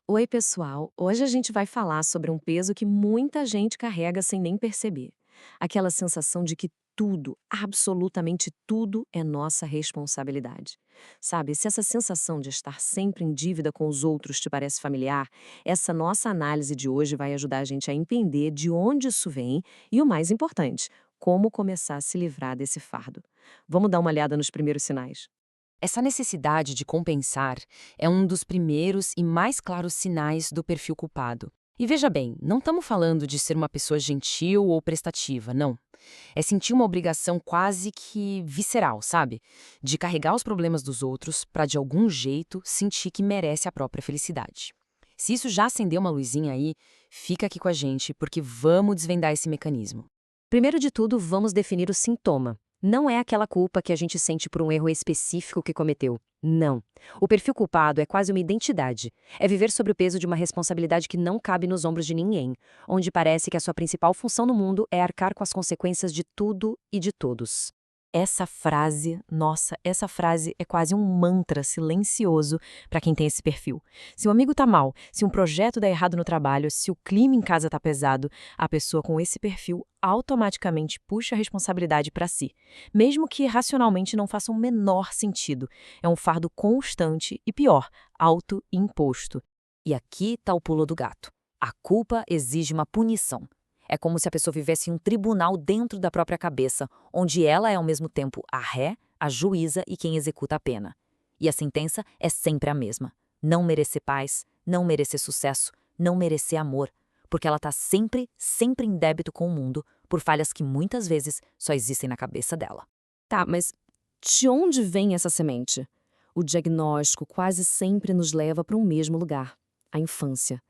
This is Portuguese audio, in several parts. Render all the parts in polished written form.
Oi, pessoal! Hoje a gente vai falar sobre um peso que muita gente carrega sem nem perceber. Aquela sensação de que tudo, absolutamente tudo, é nossa responsabilidade. Sabe, se essa sensação de estar sempre em dívida com os outros te parece familiar, essa nossa análise de hoje vai ajudar a gente a entender de onde isso vem e, o mais importante, como começar a se livrar desse fardo. Vamos dar uma olhada nos primeiros sinais. Essa necessidade de compensar é um dos primeiros e mais claros sinais do perfil culpado. E veja bem, não estamos falando de ser uma pessoa gentil ou prestativa, não. É sentir uma obrigação quase que visceral, sabe? De carregar os problemas dos outros para, de algum jeito, sentir que merece a própria felicidade. Se isso já acendeu uma luzinha aí, fica aqui com a gente, porque vamos desvendar esse mecanismo. Primeiro de tudo, vamos definir o sintoma. Não é aquela culpa que a gente sente por um erro específico que cometeu. Não. O perfil culpado é quase uma identidade. É viver sob o peso de uma responsabilidade que não cabe nos ombros de ninguém, onde parece que a sua principal função no mundo é arcar com as consequências de tudo e de todos. Essa frase, nossa, essa frase é quase um mantra silencioso para quem tem esse perfil. Se o amigo tá mal, se um projeto dá errado no trabalho, se o clima em casa tá pesado, a pessoa com esse perfil automaticamente puxa a responsabilidade para si, mesmo que racionalmente não faça o menor sentido. É um fardo constante e pior, autoimposto. E aqui está o pulo do gato. A culpa exige uma punição. É como se a pessoa vivesse em um tribunal dentro da própria cabeça, onde ela é ao mesmo tempo a ré, a juíza e quem executa a pena. E a sentença é sempre a mesma: não merecer paz, não merecer sucesso, não merecer amor, porque ela está sempre, sempre em débito com o mundo por falhas que muitas vezes só existem na cabeça dela. Tá, mas de onde vem essa semente? O diagnóstico quase sempre nos leva para um mesmo lugar: a infância.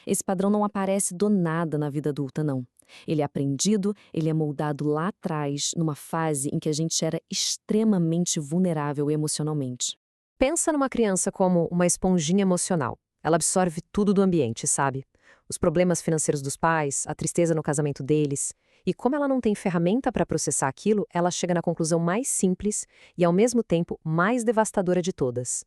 Esse padrão não aparece do nada na vida adulta, não. Ele é aprendido, ele é moldado lá atrás, numa fase em que a gente era extremamente vulnerável emocionalmente. Pensa numa criança como uma esponjinha emocional. Ela absorve tudo do ambiente, sabe? Os problemas financeiros dos pais, a tristeza no casamento deles. E como ela não tem ferramenta para processar aquilo, ela chega na conclusão mais simples e, ao mesmo tempo, mais devastadora de todas: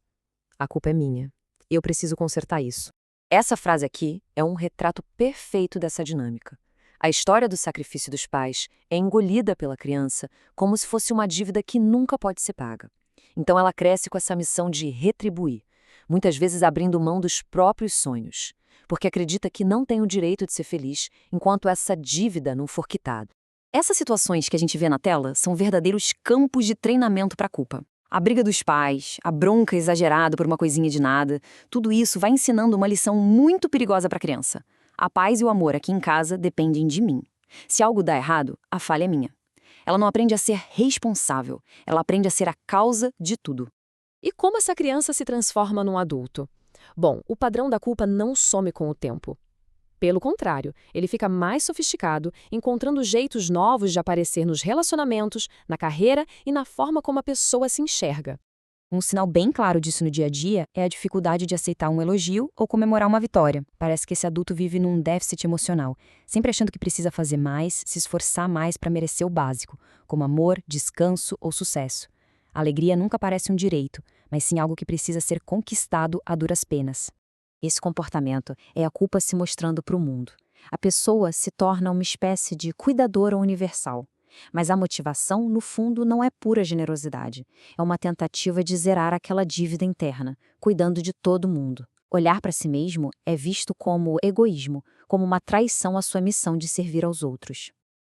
a culpa é minha. Eu preciso consertar isso. Essa frase aqui é um retrato perfeito dessa dinâmica. A história do sacrifício dos pais é engolida pela criança como se fosse uma dívida que nunca pode ser paga. Então ela cresce com essa missão de retribuir, muitas vezes abrindo mão dos próprios sonhos, porque acredita que não tem o direito de ser feliz enquanto essa dívida não for quitada. Essas situações que a gente vê na tela são verdadeiros campos de treinamento para a culpa. A briga dos pais, a bronca exagerada por uma coisinha de nada, tudo isso vai ensinando uma lição muito perigosa para a criança. A paz e o amor aqui em casa dependem de mim. Se algo dá errado, a falha é minha. Ela não aprende a ser responsável, ela aprende a ser a causa de tudo. E como essa criança se transforma num adulto? Bom, o padrão da culpa não some com o tempo. Pelo contrário, ele fica mais sofisticado, encontrando jeitos novos de aparecer nos relacionamentos, na carreira e na forma como a pessoa se enxerga. Um sinal bem claro disso no dia a dia é a dificuldade de aceitar um elogio ou comemorar uma vitória. Parece que esse adulto vive num déficit emocional, sempre achando que precisa fazer mais, se esforçar mais para merecer o básico, como amor, descanso ou sucesso. A alegria nunca parece um direito, mas sim algo que precisa ser conquistado a duras penas. Esse comportamento é a culpa se mostrando para o mundo. A pessoa se torna uma espécie de cuidadora universal. Mas a motivação, no fundo, não é pura generosidade. É uma tentativa de zerar aquela dívida interna, cuidando de todo mundo. Olhar para si mesmo é visto como egoísmo, como uma traição à sua missão de servir aos outros.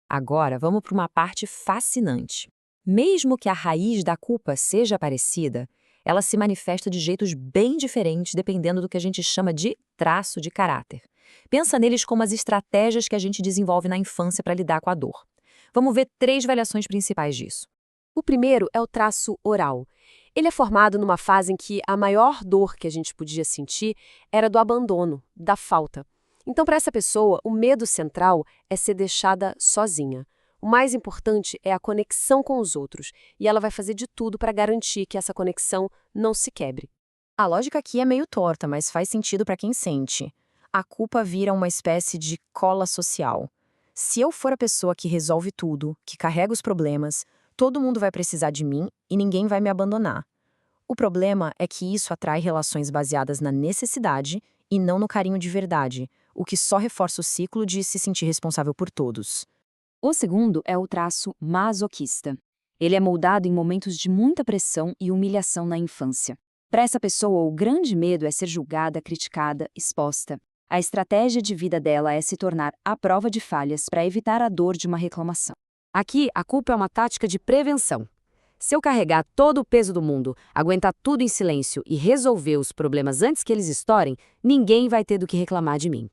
Agora, vamos para uma parte fascinante. Mesmo que a raiz da culpa seja parecida, ela se manifesta de jeitos bem diferentes dependendo do que a gente chama de traço de caráter. Pensa neles como as estratégias que a gente desenvolve na infância para lidar com a dor. Vamos ver 3 variações principais disso. O primeiro é o traço oral. Ele é formado numa fase em que a maior dor que a gente podia sentir era do abandono, da falta. Então, para essa pessoa, o medo central é ser deixada sozinha. O mais importante é a conexão com os outros, e ela vai fazer de tudo para garantir que essa conexão não se quebre. A lógica aqui é meio torta, mas faz sentido para quem sente. A culpa vira uma espécie de cola social. Se eu for a pessoa que resolve tudo, que carrega os problemas, todo mundo vai precisar de mim e ninguém vai me abandonar. O problema é que isso atrai relações baseadas na necessidade e não no carinho de verdade, o que só reforça o ciclo de se sentir responsável por todos. O segundo é o traço masoquista. Ele é moldado em momentos de muita pressão e humilhação na infância. Para essa pessoa, o grande medo é ser julgada, criticada, exposta. A estratégia de vida dela é se tornar à prova de falhas para evitar a dor de uma reclamação. Aqui, a culpa é uma tática de prevenção. Se eu carregar todo o peso do mundo, aguentar tudo em silêncio e resolver os problemas antes que eles estourem, ninguém vai ter do que reclamar de mim.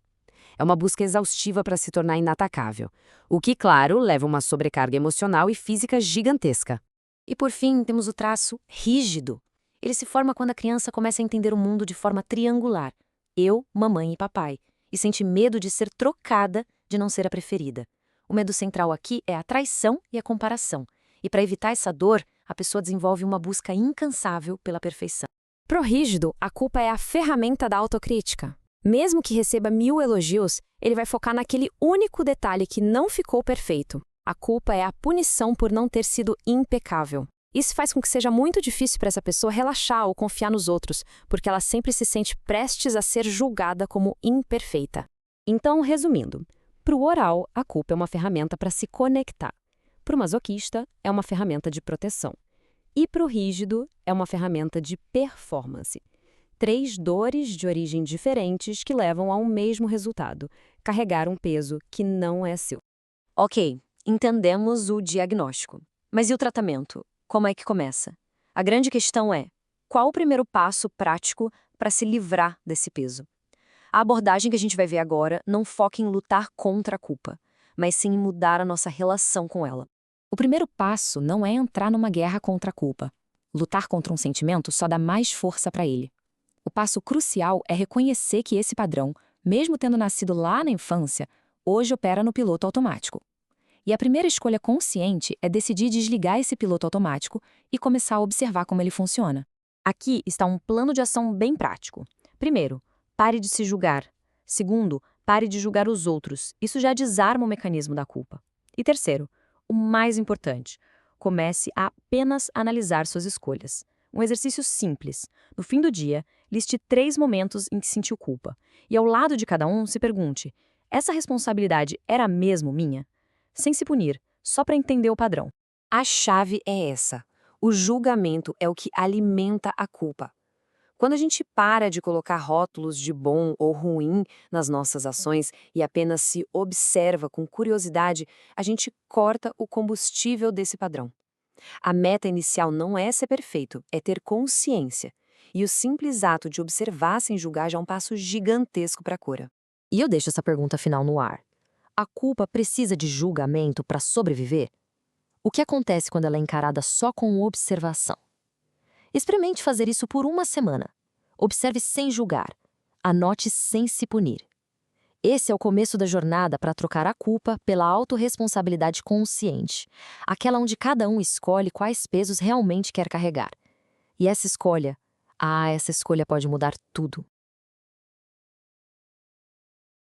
É uma busca exaustiva para se tornar inatacável, o que, claro, leva a uma sobrecarga emocional e física gigantesca. E por fim, temos o traço rígido. Ele se forma quando a criança começa a entender o mundo de forma triangular. Eu, mamãe e papai. E sente medo de ser trocada, de não ser a preferida. O medo central aqui é a traição e a comparação. E para evitar essa dor, a pessoa desenvolve uma busca incansável pela perfeição. Pro rígido, a culpa é a ferramenta da autocrítica. Mesmo que receba 1000 elogios, ele vai focar naquele único detalhe que não ficou perfeito. A culpa é a punição por não ter sido impecável. Isso faz com que seja muito difícil para essa pessoa relaxar ou confiar nos outros, porque ela sempre se sente prestes a ser julgada como imperfeita. Então, resumindo, para o oral, a culpa é uma ferramenta para se conectar. Para o masoquista, é uma ferramenta de proteção. E para o rígido, é uma ferramenta de performance. 3 dores de origem diferentes que levam a um mesmo resultado: carregar um peso que não é seu. Ok, entendemos o diagnóstico. Mas e o tratamento? Como é que começa? A grande questão é: qual o primeiro passo prático para se livrar desse peso? A abordagem que a gente vai ver agora não foca em lutar contra a culpa, mas sim em mudar a nossa relação com ela. O primeiro passo não é entrar numa guerra contra a culpa. Lutar contra um sentimento só dá mais força para ele. O passo crucial é reconhecer que esse padrão, mesmo tendo nascido lá na infância, hoje opera no piloto automático. E a primeira escolha consciente é decidir desligar esse piloto automático e começar a observar como ele funciona. Aqui está um plano de ação bem prático. Primeiro, pare de se julgar. Segundo, pare de julgar os outros. Isso já desarma o mecanismo da culpa. E terceiro, o mais importante, comece a apenas analisar suas escolhas. Um exercício simples. No fim do dia, liste 3 momentos em que sentiu culpa. E ao lado de cada um, se pergunte: essa responsabilidade era mesmo minha? Sem se punir, só para entender o padrão. A chave é essa. O julgamento é o que alimenta a culpa. Quando a gente para de colocar rótulos de bom ou ruim nas nossas ações e apenas se observa com curiosidade, a gente corta o combustível desse padrão. A meta inicial não é ser perfeito, é ter consciência. E o simples ato de observar sem julgar já é um passo gigantesco para a cura. E eu deixo essa pergunta final no ar. A culpa precisa de julgamento para sobreviver? O que acontece quando ela é encarada só com observação? Experimente fazer isso por 1 semana. Observe sem julgar. Anote sem se punir. Esse é o começo da jornada para trocar a culpa pela autorresponsabilidade consciente, aquela onde cada um escolhe quais pesos realmente quer carregar. E essa escolha pode mudar tudo.